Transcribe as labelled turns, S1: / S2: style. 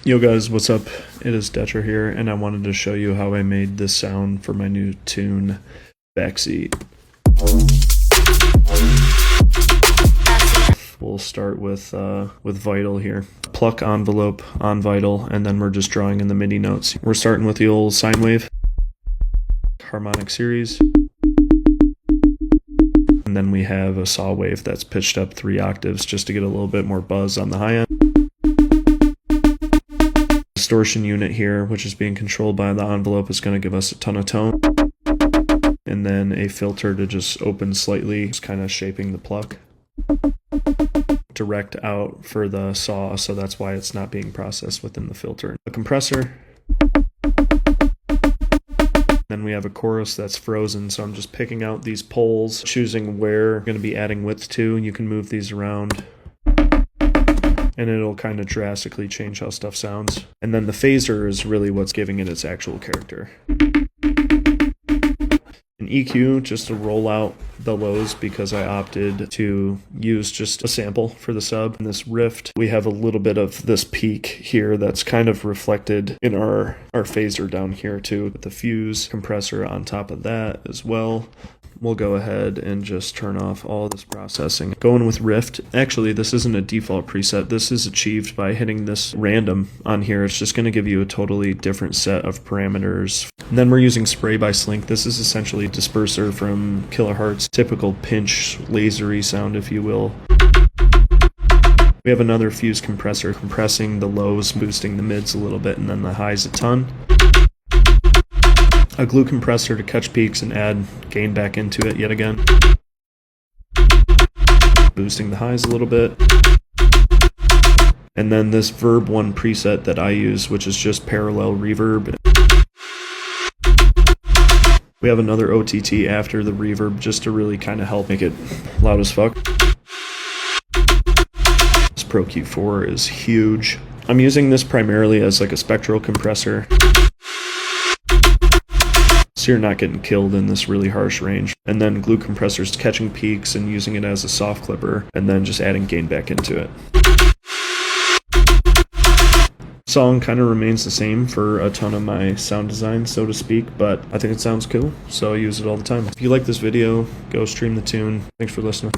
S1: Yo guys, what's up? It is Dêtre here, and I wanted to show you how I made this sound for my new tune, Backseat. We'll start with Vital here. Pluck envelope on Vital, and then we're just drawing in the MIDI notes. We're starting with the old sine wave, harmonic series, and then we have a saw wave that's pitched up 3 octaves just to get a little bit more buzz on the high end. Distortion unit here, which is being controlled by the envelope, is going to give us a ton of tone. And then a filter to just open slightly, just kind of shaping the pluck. Direct out for the saw, so that's why it's not being processed within the filter. A compressor. Then we have a chorus that's frozen, so I'm just picking out these poles, choosing where I'm going to be adding width to, and you can move these around. And it'll kind of drastically change how stuff sounds. And then the phaser is really what's giving it its actual character. An EQ, just to roll out the lows because I opted to use just a sample for the sub. In this rift, we have a little bit of this peak here that's kind of reflected in our phaser down here too, with the fuse compressor on top of that as well. We'll go ahead and just turn off all this processing. Going with Rift, actually this isn't a default preset. This is achieved by hitting this random on here. It's just going to give you a totally different set of parameters. And then we're using Spray by Slink. This is essentially a disperser from Kilohertz, typical pinch lasery sound, if you will. We have another fuse compressor, compressing the lows, boosting the mids a little bit, and then the highs a ton. A glue compressor to catch peaks and add gain back into it yet again. Boosting the highs a little bit. And then this Verb 1 preset that I use, which is just parallel reverb. We have another OTT after the reverb just to really kind of help make it loud as fuck. This Pro Q4 is huge. I'm using this primarily as like a spectral compressor, so you're not getting killed in this really harsh range. And then glue compressors catching peaks and using it as a soft clipper, and then just adding gain back into it. Song kind of remains the same for a ton of my sound design, so to speak, but I think it sounds cool, so I use it all the time. If you like this video, go stream the tune. Thanks for listening.